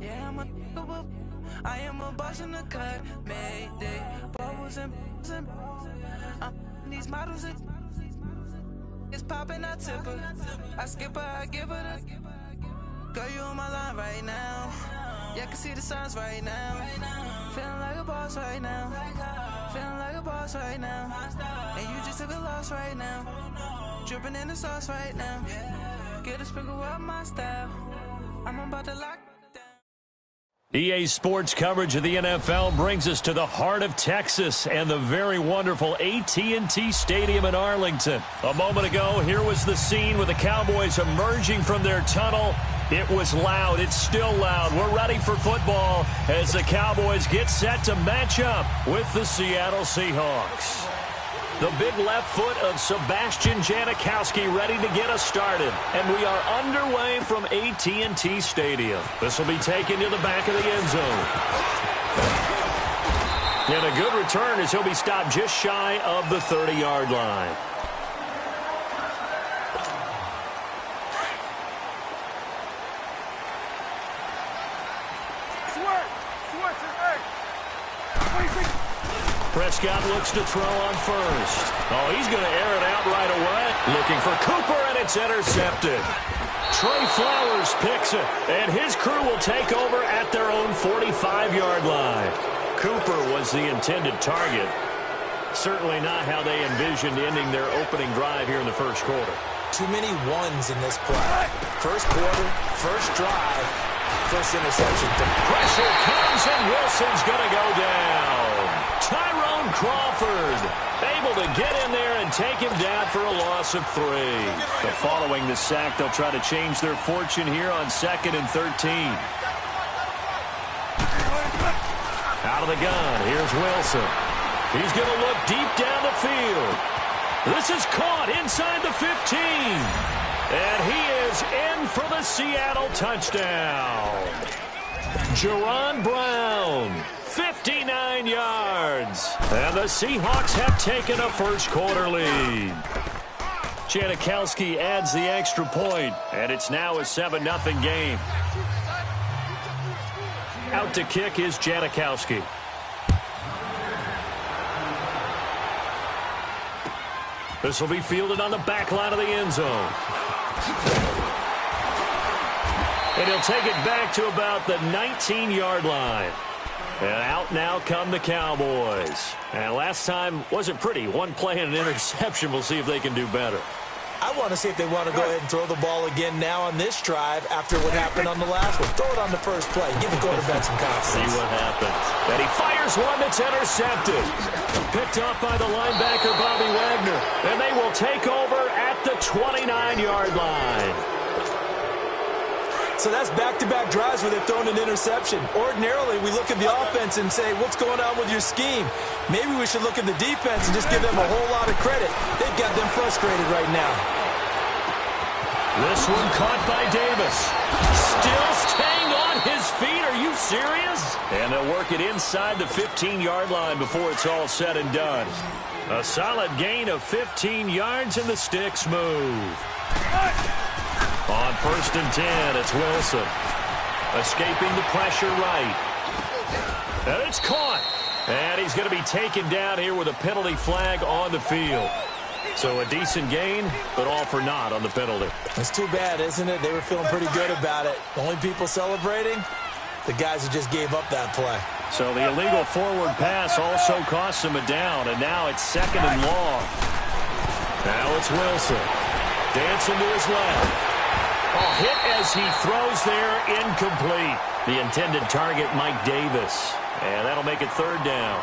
Yeah, I am a boss in the cut. Mayday. Bubbles and these models are it's popping, I tip her. I skip her, I give her the. Girl, you on my line right now. Yeah, I can see the signs right now. Feeling like a boss right now. Feeling like a boss right now. And you just took a loss right now. Dripping in the sauce right now. Get a sprinkle up my style. I'm about to lock. EA Sports coverage of the NFL brings us to the heart of Texas and the very wonderful AT&T Stadium in Arlington. A moment ago, here was the scene with the Cowboys emerging from their tunnel. It was loud. It's still loud. We're ready for football as the Cowboys get set to match up with the Seattle Seahawks. The big left foot of Sebastian Janikowski ready to get us started. And we are underway from AT&T Stadium. This will be taken to the back of the end zone. And a good return as he'll be stopped just shy of the 30-yard line. Prescott looks to throw on first. Oh, he's going to air it out right away. Looking for Cooper, and it's intercepted. Trey Flowers picks it, and his crew will take over at their own 45-yard line. Cooper was the intended target. Certainly not how they envisioned ending their opening drive here in the first quarter. Too many ones in this play. First quarter, first drive, first interception. Pressure comes, and Wilson's going to go down. Tyrone Crawford able to get in there and take him down for a loss of 3. But following the sack, they'll try to change their fortune here on 2nd and 13. Out of the gun, here's Wilson. He's going to look deep down the field. This is caught inside the 15. And he is in for the Seattle touchdown. Jerron Brown, 59 yards. And the Seahawks have taken a first quarter lead. Janikowski adds the extra point, and it's now a 7-0 game. Out to kick is Janikowski. This will be fielded on the back line of the end zone. And he'll take it back to about the 19-yard line. And out now come the Cowboys. And last time wasn't pretty. One play and an interception. We'll see if they can do better. I want to see if they want to go ahead and throw the ball again now on this drive after what happened on the last one. Throw it on the first play. Give the quarterback some confidence. See what happens. And he fires one that's intercepted. Picked up by the linebacker, Bobby Wagner. And they will take over at the 29-yard line. So that's back-to-back drives where they've thrown an interception. Ordinarily, we look at the offense and say, what's going on with your scheme? Maybe we should look at the defense and just give them a whole lot of credit. They've got them frustrated right now. This one caught by Davis. Still staying on his feet. Are you serious? And they'll work it inside the 15-yard line before it's all said and done. A solid gain of 15 yards, and the sticks move. On 1st and 10, it's Wilson. Escaping the pressure right. And it's caught. And he's going to be taken down here with a penalty flag on the field. So a decent gain, but all for naught on the penalty. It's too bad, isn't it? They were feeling pretty good about it. The only people celebrating, the guys who just gave up that play. So the illegal forward pass also costs him a down, and now it's 2nd and long. Now it's Wilson. Dancing to his left. Oh, hit as he throws there, incomplete. The intended target, Mike Davis. And that'll make it 3rd down.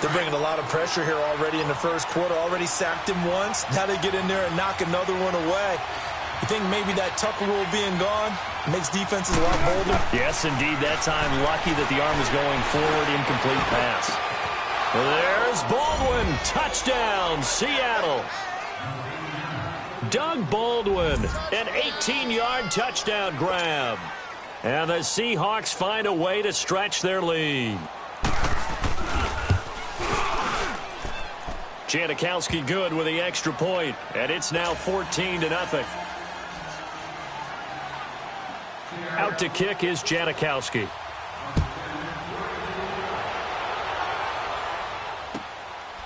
They're bringing a lot of pressure here already in the first quarter. Already sacked him once. Now they get in there and knock another one away. You think maybe that Tucker rule being gone makes defenses a lot bolder? Yes, indeed. That time, lucky that the arm was going forward. Incomplete pass. There's Baldwin. Touchdown, Seattle. Doug Baldwin, an 18-yard touchdown grab. And the Seahawks find a way to stretch their lead. Janikowski good with the extra point, and it's now 14-0. Out to kick is Janikowski.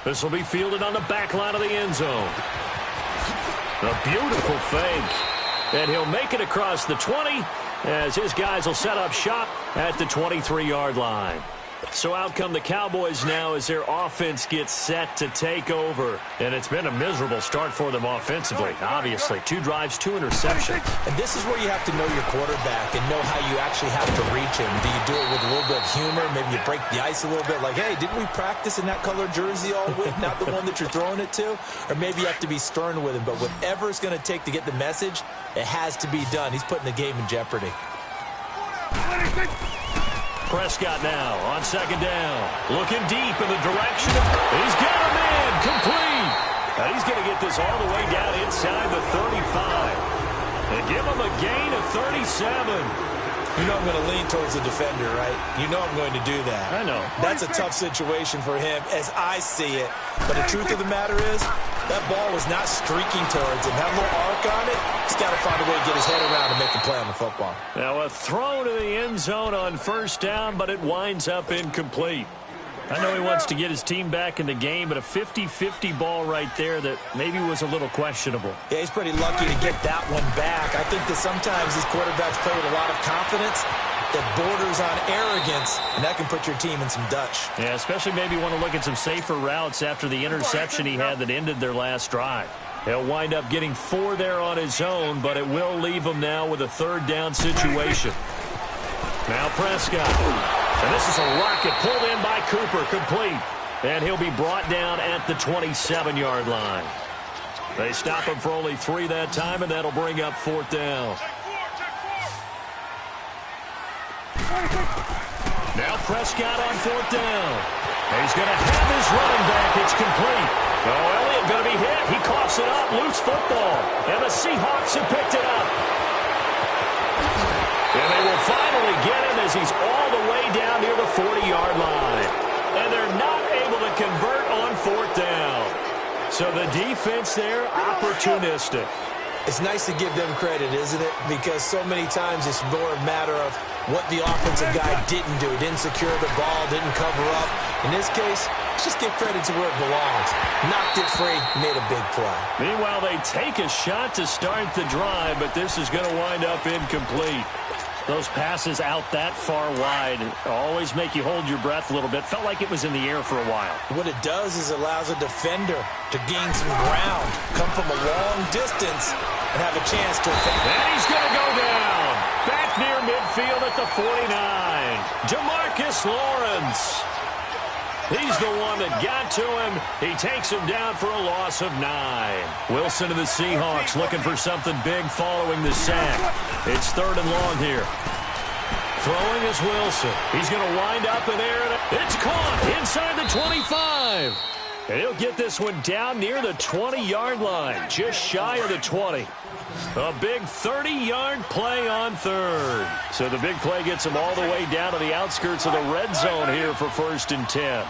This will be fielded on the back line of the end zone. A beautiful fake. And he'll make it across the 20 as his guys will set up shop at the 23-yard line. So out come the Cowboys now as their offense gets set to take over. And it's been a miserable start for them offensively, obviously. 2 drives, 2 interceptions. And this is where you have to know your quarterback and know how you actually have to reach him. Do you do it with a little bit of humor? Maybe you break the ice a little bit like, hey, didn't we practice in that color jersey all week? Not the one that you're throwing it to? Or maybe you have to be stern with him. But whatever it's going to take to get the message, it has to be done. He's putting the game in jeopardy. Prescott now on second down. Looking deep in the direction. He's got him in. Complete. And he's going to get this all the way down inside the 35. And give him a gain of 37. You know I'm going to lean towards the defender, right? You know I'm going to do that. I know. That's a tough situation for him as I see it. But the truth of the matter is, that ball was not streaking towards him. That little arc on it, he's got to find a way to get his head around and make a play on the football. Now a throw to the end zone on first down, but it winds up incomplete. I know he wants to get his team back in the game, but a 50-50 ball right there that maybe was a little questionable. Yeah, he's pretty lucky to get that one back. I think that sometimes these quarterbacks play with a lot of confidence that borders on arrogance, and that can put your team in some Dutch. Yeah, especially maybe want to look at some safer routes after the interception he had that ended their last drive. He'll wind up getting 4 there on his own, but it will leave him now with a third down situation. Now Prescott. And this is a rocket pulled in by Cooper, complete. And he'll be brought down at the 27-yard line. They stop him for only 3 that time, and that'll bring up 4th down. Now Prescott on 4th down. He's going to have his running back. It's complete. Oh, Elliott going to be hit. He coughs it up. Loose football. And the Seahawks have picked it up. And they will finally get him as he's all the way down near the 40-yard line. And they're not able to convert on 4th down. So the defense there, opportunistic. It's nice to give them credit, isn't it? Because so many times it's more a matter of what the offensive guy didn't do. He didn't secure the ball, didn't cover up. In this case, just give credit to where it belongs. Knocked it free, made a big play. Meanwhile, they take a shot to start the drive, but this is going to wind up incomplete. Those passes out that far wide always make you hold your breath a little bit. Felt like it was in the air for a while. What it does is allows a defender to gain some ground, come from a long distance, and have a chance to... And he's going to go down. Back near midfield at the 49. Demarcus Lawrence. He's the one that got to him. He takes him down for a loss of 9. Wilson and the Seahawks looking for something big following the sack. It's 3rd and long here. Throwing is Wilson. He's going to wind up in there. It's caught inside the 25. And he'll get this one down near the 20-yard line, just shy of the 20. A big 30-yard play on 3rd. So the big play gets him all the way down to the outskirts of the red zone here for 1st and 10.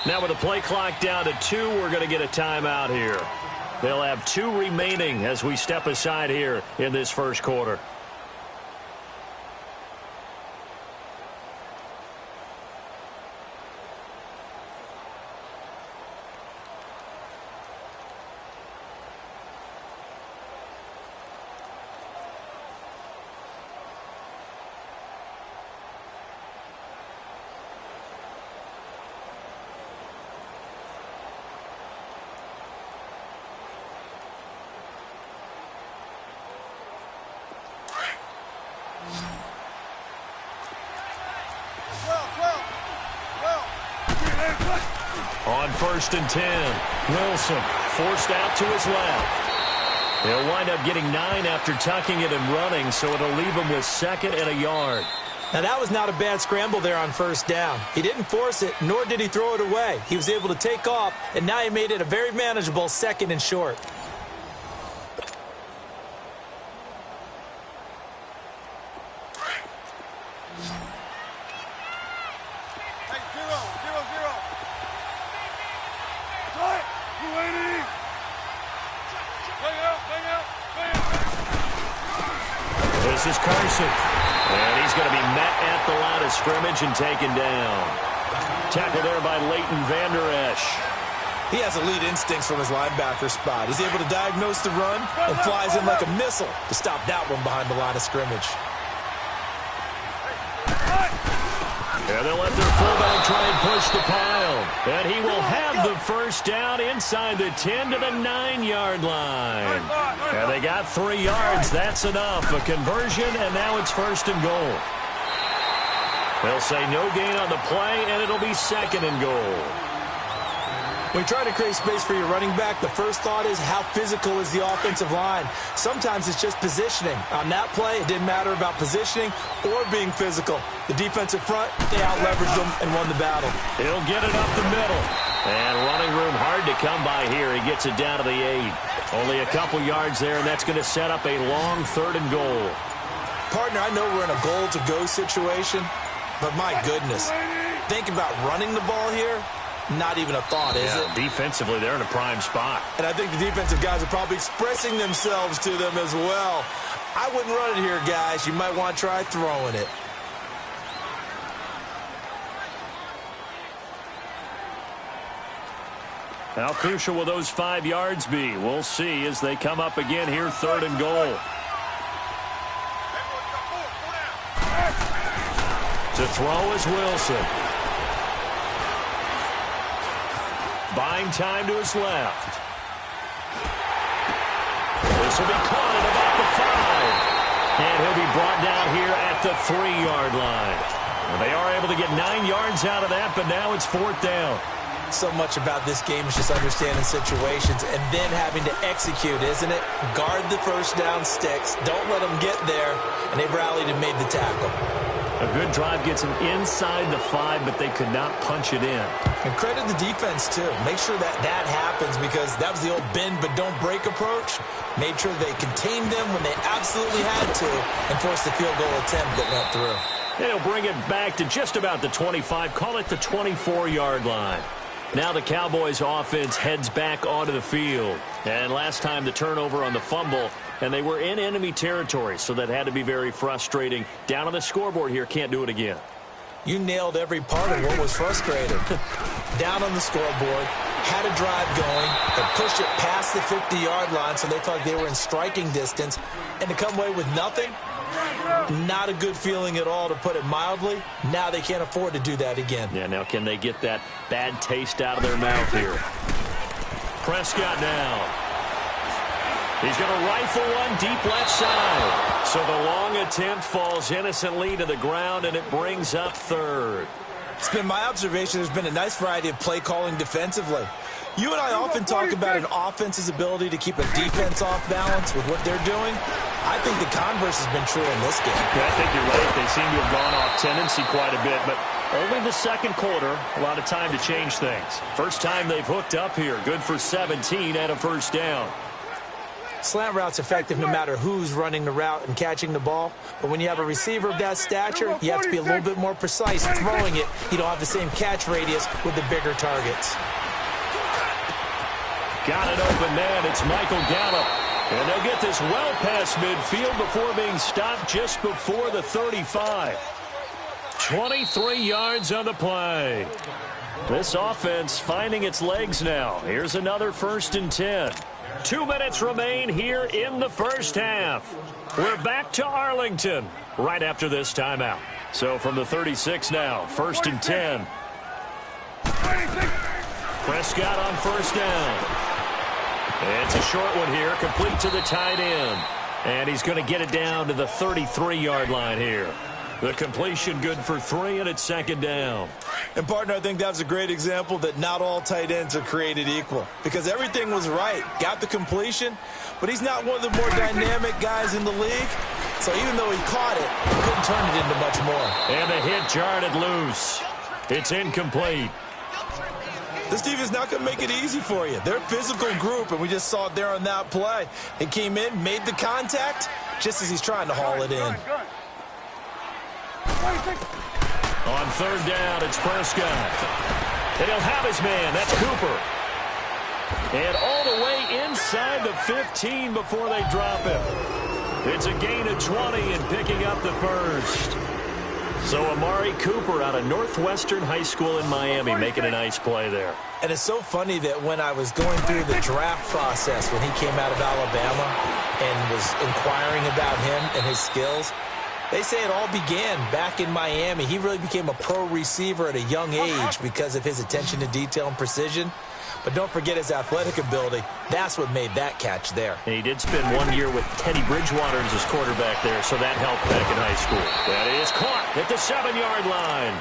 Now with the play clock down to 2, we're going to get a timeout here. They'll have 2 remaining as we step aside here in this first quarter. On 1st and 10, Wilson forced out to his left. He'll wind up getting 9 after tucking it and running, so it'll leave him with 2nd and a yard. Now, that was not a bad scramble there on 1st down. He didn't force it, nor did he throw it away. He was able to take off, and now he made it a very manageable 2nd and short. is Carson. And he's going to be met at the line of scrimmage and taken down. Tackle there by Leighton Vander Esch. He has elite instincts from his linebacker spot. He's able to diagnose the run and flies in like a missile to stop that one behind the line of scrimmage. And they'll let their fullback try and push the pile. And he will have the first down inside the 10 to the 9-yard line. And they got 3 yards. That's enough. A conversion, and now it's first and goal. They'll say no gain on the play, and it'll be second and goal. When you try to create space for your running back, the first thought is how physical is the offensive line. Sometimes it's just positioning. On that play, it didn't matter about positioning or being physical. The defensive front, they out-leveraged them and won the battle. He'll get it up the middle. And running room hard to come by here. He gets it down to the 8. Only a couple yards there, and that's going to set up a long third and goal. Partner, I know we're in a goal-to-go situation, but my goodness, think about running the ball here. Not even a thought, is it? Defensively, they're in a prime spot. And I think the defensive guys are probably expressing themselves to them as well. I wouldn't run it here, guys. You might want to try throwing it. How crucial will those 5 yards be? We'll see as they come up again here, third and goal. To throw is Wilson. Buying time to his left. This will be caught at about the 5. And he'll be brought down here at the 3-yard line. Well, they are able to get 9 yards out of that, but now it's 4th down. So much about this game is just understanding situations and then having to execute, isn't it? Guard the first down sticks. Don't let them get there. And they rallied and made the tackle. A good drive gets them inside the 5, but they could not punch it in. And credit the defense, too. Make sure that happens because that was the old bend but don't break approach. Made sure they contained them when they absolutely had to and forced the field goal attempt that went through. They'll bring it back to just about the 25, call it the 24-yard line. Now the Cowboys offense heads back onto the field. And last time the turnover on the fumble, and they were in enemy territory, so that had to be very frustrating. Down on the scoreboard here, can't do it again. You nailed every part of what was frustrating. Down on the scoreboard, had a drive going, and pushed it past the 50-yard line so they thought they were in striking distance, and to come away with nothing, not a good feeling at all, to put it mildly. Now they can't afford to do that again. Yeah, now can they get that bad taste out of their mouth here? Prescott now. He's going to rifle one deep left side. So the long attempt falls innocently to the ground, and it brings up third. It's been my observation there's been a nice variety of play calling defensively. You and I often talk about an offense's ability to keep a defense off balance with what they're doing. I think the converse has been true in this game. Yeah, I think you're right. They seem to have gone off tendency quite a bit, but only the second quarter, a lot of time to change things. First time they've hooked up here. Good for 17 and a first down. Slant route's effective no matter who's running the route and catching the ball. But when you have a receiver of that stature, you have to be a little bit more precise throwing it. You don't have the same catch radius with the bigger targets. Got an open man. It's Michael Gallup. And they'll get this well past midfield before being stopped just before the 35. 23 yards on the play. This offense finding its legs now. Here's another 1st and 10. 2 minutes remain here in the first half. We're back to Arlington right after this timeout. So from the 36 now, 1st and 10. Prescott on first down. It's a short one here, complete to the tight end. And he's going to get it down to the 33-yard line here. The completion good for 3, and it's 2nd down. And, partner, I think that was a great example that not all tight ends are created equal. Because everything was right. Got the completion, but he's not one of the more dynamic guys in the league. So even though he caught it, he couldn't turn it into much more. And the hit jarred it loose. It's incomplete. This team is not going to make it easy for you. They're a physical group, and we just saw it there on that play. He came in, made the contact, just as he's trying to haul it in. On 3rd down, it's Prescott. And he'll have his man. That's Cooper. And all the way inside the 15 before they drop him. It's a gain of 20 and picking up the first. So Amari Cooper out of Northwestern High School in Miami making a nice play there. And it's so funny that when I was going through the draft process when he came out of Alabama and was inquiring about him and his skills, they say it all began back in Miami. He really became a pro receiver at a young age because of his attention to detail and precision. But don't forget his athletic ability. That's what made that catch there. And he did spend 1 year with Teddy Bridgewater as his quarterback there, so that helped back in high school. That is caught at the 7-yard line.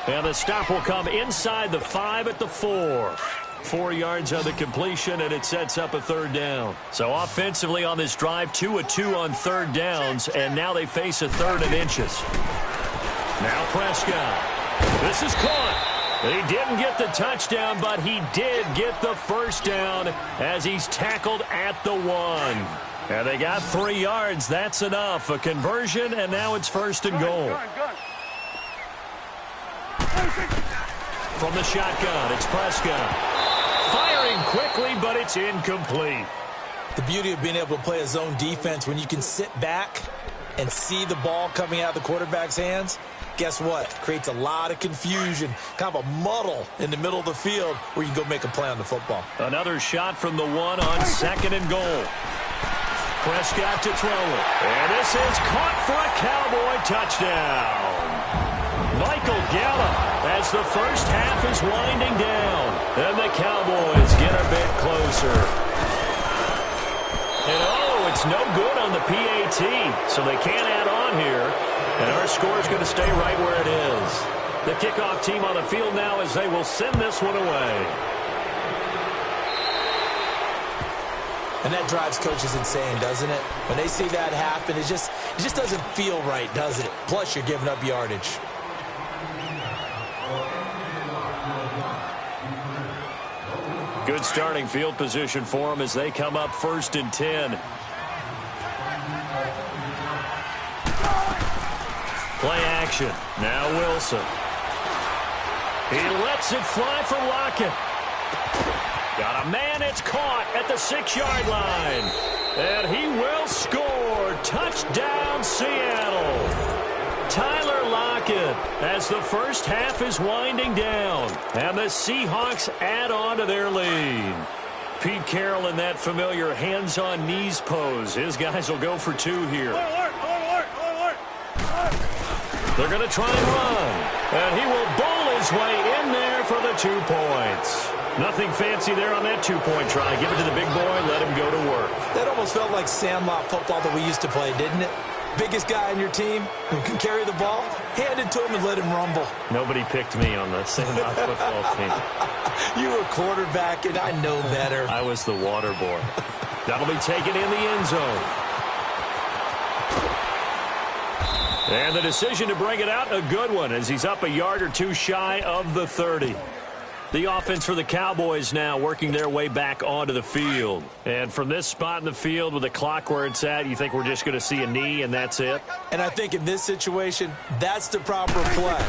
And the stop will come inside the 5 at the 4. 4 yards on the completion, and it sets up a third down. So offensively on this drive, 2 of 2 on third downs, and now they face a third and inches. Now Prescott. This is caught. He didn't get the touchdown, but he did get the first down as he's tackled at the 1. And they got 3 yards. That's enough. A conversion, and now it's first and goal. From the shotgun, it's Prescott. Firing quickly, but it's incomplete. The beauty of being able to play a zone defense when you can sit back and see the ball coming out of the quarterback's hands, guess what? Creates a lot of confusion, kind of a muddle in the middle of the field where you can go make a play on the football. Another shot from the 1 on second and goal. Prescott to throw it. And this is caught for a Cowboy touchdown. Michael Gallup as the first half is winding down. And the Cowboys get a bit closer. And oh, it's no good on the PAT, so they can't add on here. And our score is going to stay right where it is. The kickoff team on the field now as they will send this one away. And that drives coaches insane, doesn't it? When they see that happen, it just doesn't feel right, does it? Plus, you're giving up yardage. Good starting field position for them as they come up 1st and 10. Play action. Now Wilson. He lets it fly for Lockett. Got a man. It's caught at the 6-yard line. And he will score. Touchdown, Seattle. Tyler Lockett as the first half is winding down. And the Seahawks add on to their lead. Pete Carroll in that familiar hands-on knees pose. His guys will go for 2 here. They're going to try and run. And he will bowl his way in there for the 2 points. Nothing fancy there on that 2-point try. Give it to the big boy, let him go to work. That almost felt like sandlot football that we used to play, didn't it? Biggest guy on your team who can carry the ball, hand it to him and let him rumble. Nobody picked me on the sandlot football team. You were quarterback, and I know better. I was the water boy. That'll be taken in the end zone. And the decision to bring it out, a good one, as he's up a yard or 2 shy of the 30. The offense for the Cowboys now working their way back onto the field. And from this spot in the field with the clock where it's at, you think we're just going to see a knee and that's it? And I think in this situation, that's the proper play.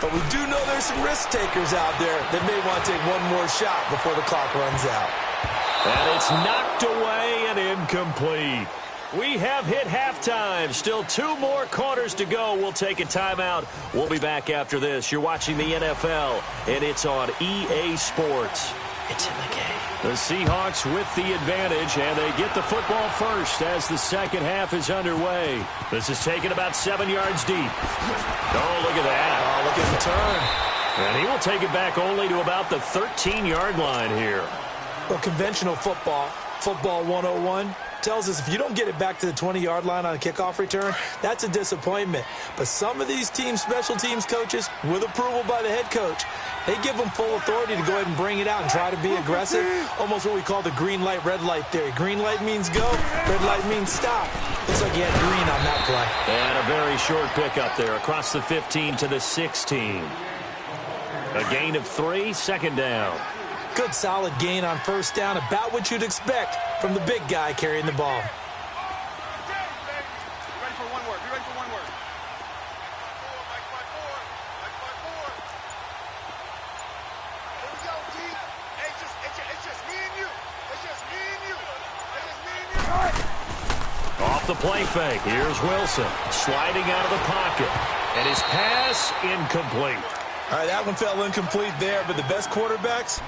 But we do know there's some risk takers out there that may want to take one more shot before the clock runs out. And it's knocked away and incomplete. We have hit halftime. Still 2 more quarters to go. We'll take a timeout. We'll be back after this. You're watching the NFL, and it's on EA Sports. It's in the game. The Seahawks with the advantage, and they get the football first as the second half is underway. This is taken about 7 yards deep. Oh, look at that. Oh, look at the turn. And he will take it back only to about the 13-yard line here. Well, conventional football 101, tells us if you don't get it back to the 20-yard line on a kickoff return, that's a disappointment. But some of these teams, special teams coaches, with approval by the head coach, they give them full authority to go ahead and bring it out and try to be aggressive, almost what we call the green light, red light theory. Green light means go, red light means stop. Looks like he had green on that play. And a very short pickup there across the 15 to the 16. A gain of 3, second down. Good solid gain on first down, about what you'd expect from the big guy carrying the ball. the play fake. Here's Wilson sliding out of the pocket. And his pass incomplete. All right, that one fell incomplete there, but the best quarterbacks,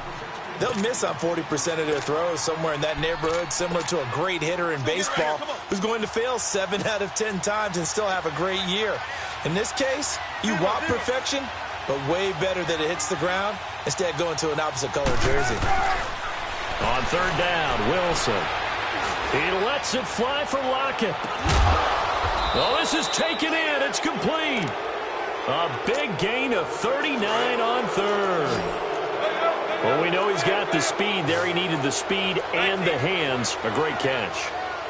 they'll miss on 40% of their throws, somewhere in that neighborhood, similar to a great hitter in baseball who's going to fail 7 out of 10 times and still have a great year. In this case, you want perfection, but way better that it hits the ground instead of going to an opposite color jersey. On third down, Wilson. He lets it fly for Lockett. Well, this is taken in. It's complete. A big gain of 39 on third. Well, we know he's got the speed there. He needed the speed and the hands. A great catch.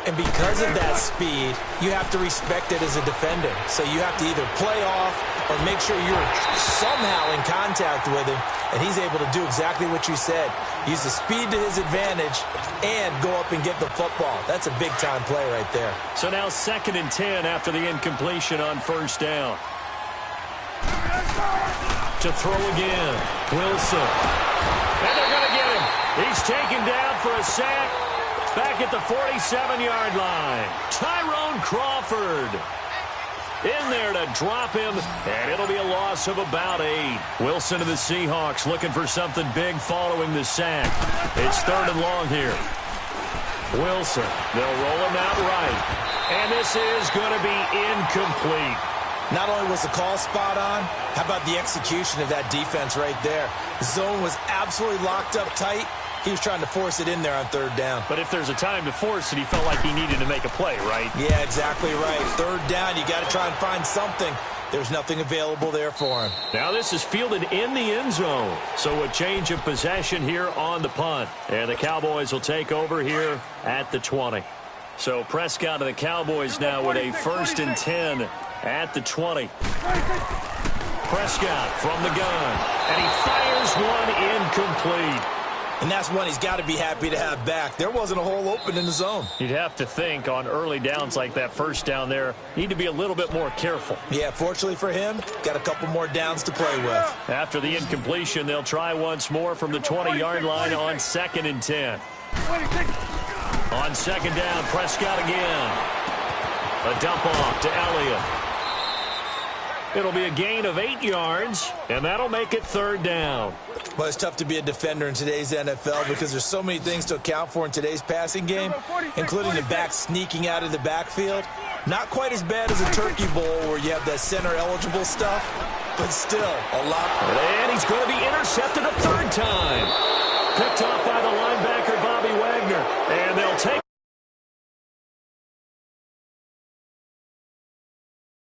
And because of that speed, you have to respect it as a defender. So you have to either play off or make sure you're somehow in contact with him, and he's able to do exactly what you said. Use the speed to his advantage and go up and get the football. That's a big-time play right there. So now 2nd and 10 after the incompletion on first down. To throw again, Wilson. And they're going to get him. He's taken down for a sack. Back at the 47-yard line. Tyrone Crawford in there to drop him, and it'll be a loss of about 8. Wilson to the Seahawks looking for something big following the sack. It's 3rd and long here. Wilson, they'll roll him out right. And this is going to be incomplete. Not only was the call spot on, how about the execution of that defense right there? The zone was absolutely locked up tight. He was trying to force it in there on 3rd down. But if there's a time to force it, he felt like he needed to make a play, right? Yeah, exactly right. 3rd down, you got to try and find something. There's nothing available there for him. Now this is fielded in the end zone. So a change of possession here on the punt. And the Cowboys will take over here at the 20. So Prescott and the Cowboys now with a 1st and 10 at the 20. Prescott from the gun. And he fires one incomplete. And that's one he's got to be happy to have back. There wasn't a hole open in the zone. You'd have to think on early downs like that first down there, need to be a little bit more careful. Yeah, fortunately for him, got a couple more downs to play with. After the incompletion, they'll try once more from the 20-yard line on 2nd and 10. On 2nd down, Prescott again. A dump off to Elliott. It'll be a gain of 8 yards, and that'll make it 3rd down. Well, it's tough to be a defender in today's NFL because there's so many things to account for in today's passing game, including the back sneaking out of the backfield. Not quite as bad as a turkey bowl where you have that center-eligible stuff, but still a lot. And he's going to be intercepted a 3rd time. Picked off by the linebacker, Bobby Wagner. And